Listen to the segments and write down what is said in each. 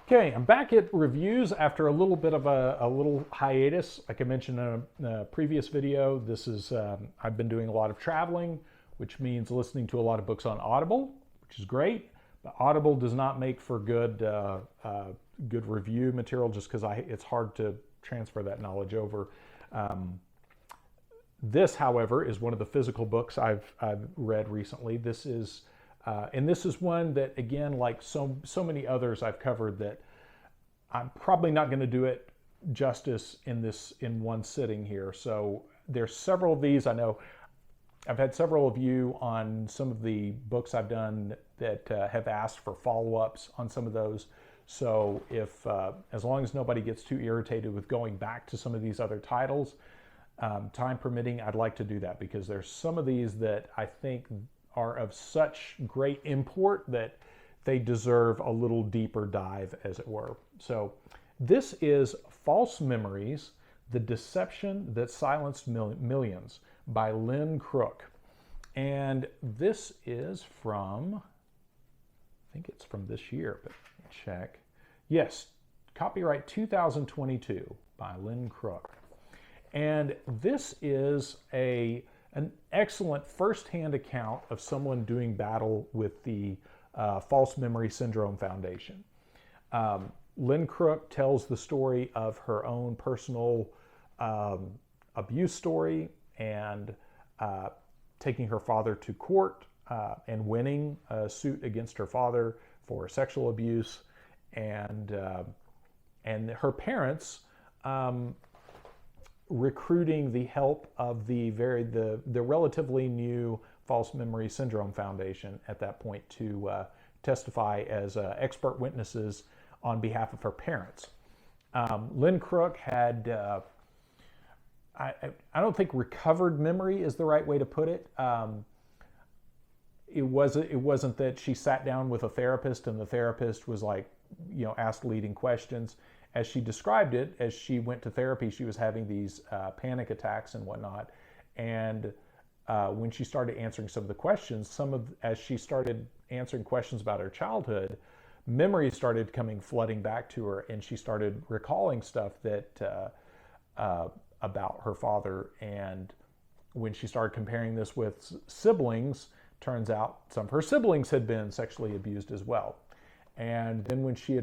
Okay, I'm back at reviews after a little bit of a little hiatus. Like I mentioned in a previous video, this is I've been doing a lot of traveling, which means listening to a lot of books on Audible, which is great. But Audible does not make for good review material just because it's hard to transfer that knowledge over. This, however, is one of the physical books I've read recently. This is and this is one that, again, like so many others I've covered, that I'm probably not going to do it justice in one sitting here. So there's several of these. I know I've had several of you on some of the books I've done that have asked for follow-ups on some of those. So if as long as nobody gets too irritated with going back to some of these other titles, time permitting, I'd like to do that, because there's some of these that I think are of such great import that they deserve a little deeper dive, as it were. So this is False Memories, The Deception That Silenced Millions by Lynn Crook. And this is from, I think it's from this year, but check. Yes, copyright 2022 by Lynn Crook. And this is an excellent first-hand account of someone doing battle with the False Memory Syndrome Foundation. Lynn Crook tells the story of her own personal abuse story, and taking her father to court and winning a suit against her father for sexual abuse, and her parents recruiting the help of the relatively new False Memory Syndrome Foundation at that point to testify as expert witnesses on behalf of her parents. Lynn Crook had, I don't think recovered memory is the right way to put it. It wasn't that she sat down with a therapist and the therapist was like, asked leading questions. As she described it, as she went to therapy, she was having these panic attacks and whatnot. And when she started answering some of the questions, as she started answering questions about her childhood, memories started flooding back to her, and she started recalling stuff that about her father. And when she started comparing this with siblings, turns out some of her siblings had been sexually abused as well. And then when she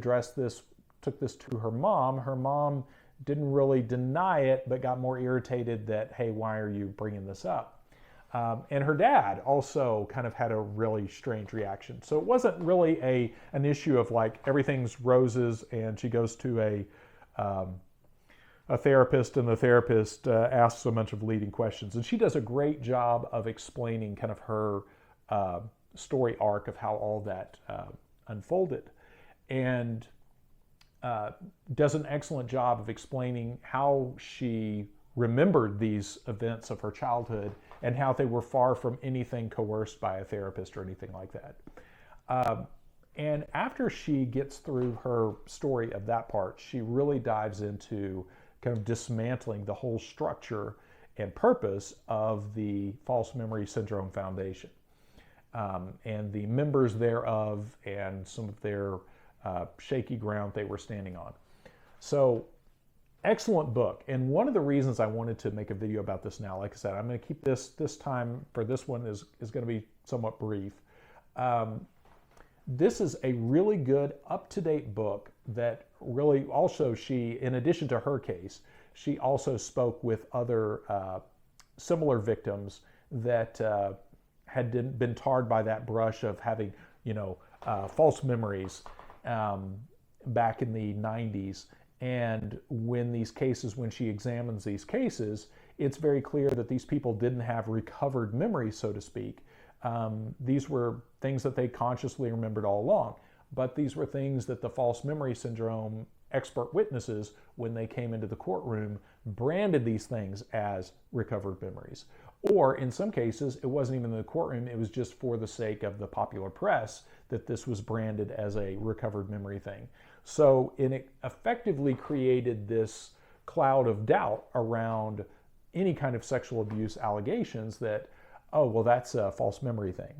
took this to her mom didn't really deny it, but got more irritated that, hey, why are you bringing this up? And her dad also kind of had a really strange reaction. So it wasn't really an issue of like everything's roses and she goes to a therapist and the therapist asks a bunch of leading questions. And she does a great job of explaining kind of her story arc of how all that unfolded. And does an excellent job of explaining how she remembered these events of her childhood and how they were far from anything coerced by a therapist or anything like that. And after she gets through her story of that part, she really dives into kind of dismantling the whole structure and purpose of the False Memory Syndrome Foundation, and the members thereof and some of their shaky ground they were standing on. So, excellent book. And one of the reasons I wanted to make a video about this now, like I said, I'm going to keep this time for this one is going to be somewhat brief. This is a really good, up-to-date book that really also in addition to her case, she also spoke with other similar victims that had been tarred by that brush of having, false memories back in the 90s. And when she examines these cases, it's very clear that these people didn't have recovered memories, so to speak. These were things that they consciously remembered all along, but these were things that the false memory syndrome expert witnesses, when they came into the courtroom, branded these things as recovered memories. Or in some cases, it wasn't even in the courtroom, it was just for the sake of the popular press that this was branded as a recovered memory thing. So it effectively created this cloud of doubt around any kind of sexual abuse allegations that, oh, well, that's a false memory thing.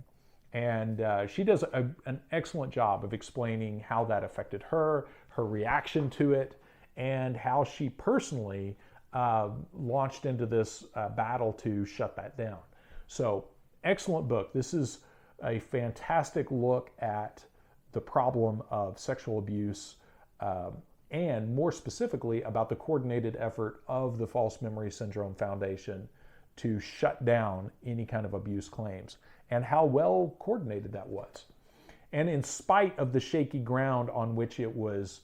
And she does an excellent job of explaining how that affected her, her reaction to it, and how she personally launched into this battle to shut that down. So, excellent book. This is a fantastic look at the problem of sexual abuse, and more specifically about the coordinated effort of the False Memory Syndrome Foundation to shut down any kind of abuse claims, and how well coordinated that was. And in spite of the shaky ground on which it was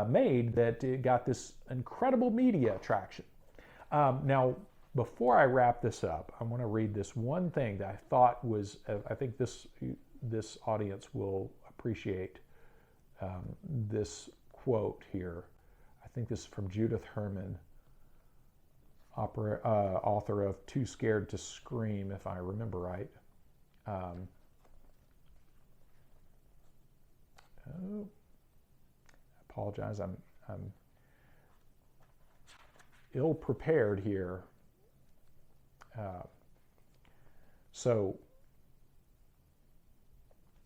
made, that it got this incredible media traction. Now, before I wrap this up, I want to read this one thing that I thought was, I think this audience will appreciate this quote here. I think this is from Judith Herman, author of Too Scared to Scream, if I remember right. I apologize, I'm ill prepared here.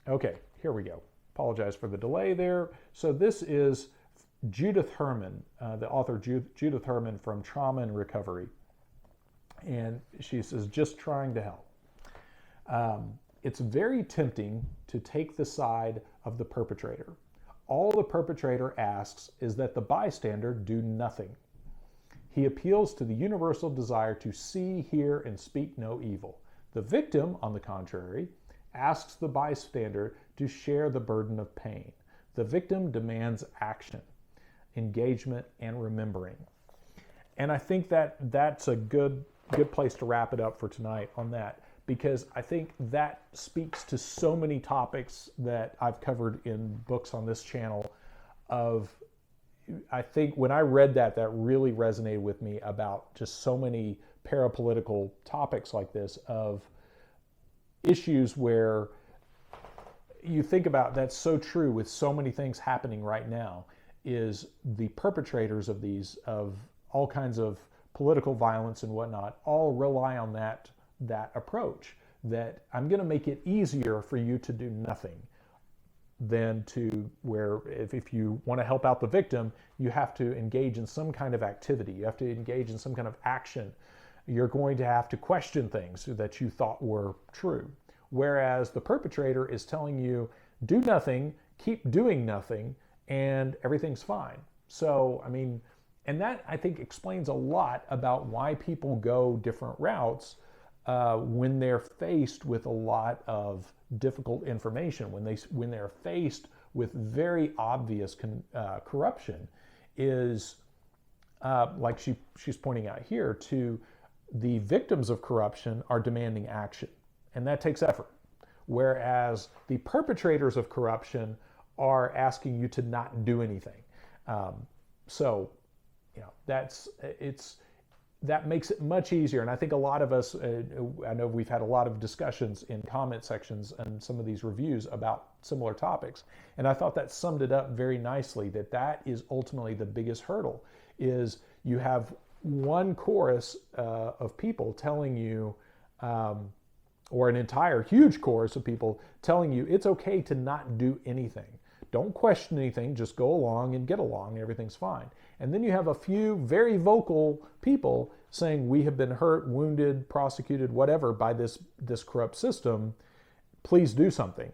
Okay, here we go. Apologize for the delay there. So this is Judith Herman, the author Judith Herman from Trauma and Recovery. And she says, just trying to help. It's very tempting to take the side of the perpetrator. All the perpetrator asks is that the bystander do nothing. He appeals to the universal desire to see, hear, and speak no evil. The victim, on the contrary, asks the bystander to share the burden of pain. The victim demands action, engagement, and remembering. And I think that that's a good place to wrap it up for tonight on that, because I think that speaks to so many topics that I've covered in books on this channel. I think when I read that really resonated with me about just so many parapolitical topics like this, of issues where you think about, that's so true with so many things happening right now, is the perpetrators of these, of all kinds of political violence and whatnot, all rely on that approach, that I'm going to make it easier for you to do nothing, than to where if you want to help out the victim, you have to engage in some kind of activity. You have to engage in some kind of action. You're going to have to question things that you thought were true. Whereas the perpetrator is telling you, do nothing, keep doing nothing, and everything's fine. So, I mean, and that I think explains a lot about why people go different routes when they're faced with a lot of difficult information, when they're faced with very obvious corruption, is like she's pointing out here, to the victims of corruption are demanding action, and that takes effort. Whereas the perpetrators of corruption are asking you to not do anything. So, you know, that makes it much easier. And I think a lot of us, I know we've had a lot of discussions in comment sections and some of these reviews about similar topics. And I thought that summed it up very nicely, that is ultimately the biggest hurdle, is you have one chorus of people telling you, or an entire huge chorus of people telling you it's okay to not do anything. Don't question anything, just go along and get along, and everything's fine. And then you have a few very vocal people saying, we have been hurt, wounded, prosecuted, whatever, by this corrupt system. Please do something.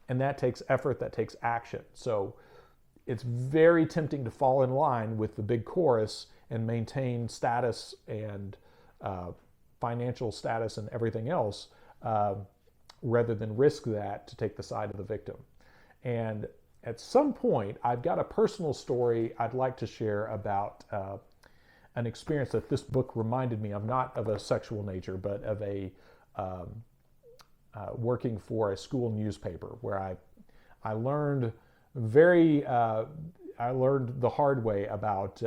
And that takes effort, that takes action. So it's very tempting to fall in line with the big chorus and maintain status and financial status and everything else, rather than risk that to take the side of the victim. And at some point, I've got a personal story I'd like to share about an experience that this book reminded me of, not of a sexual nature, but of a working for a school newspaper, where I learned I learned the hard way about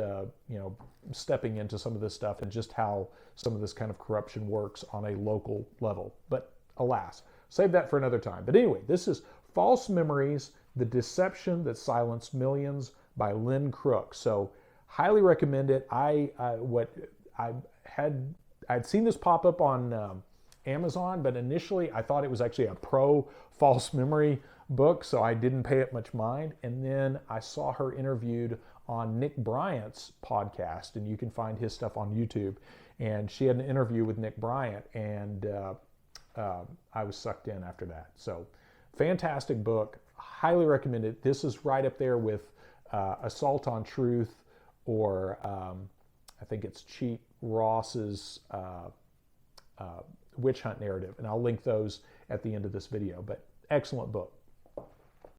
stepping into some of this stuff and just how some of this kind of corruption works on a local level. But alas, save that for another time. But anyway, this is False Memories: The Deception That Silenced Millions by Lynn Crook. So highly recommend it. I'd seen this pop up on Amazon, but initially I thought it was actually a pro false memory book, so I didn't pay it much mind. And then I saw her interviewed on Nick Bryant's podcast, and you can find his stuff on YouTube. And she had an interview with Nick Bryant, and I was sucked in after that. So fantastic book, highly recommend it. This is right up there with Assault on Truth, or I think it's Cheat Ross's Witch Hunt narrative, and I'll link those at the end of this video. But excellent book.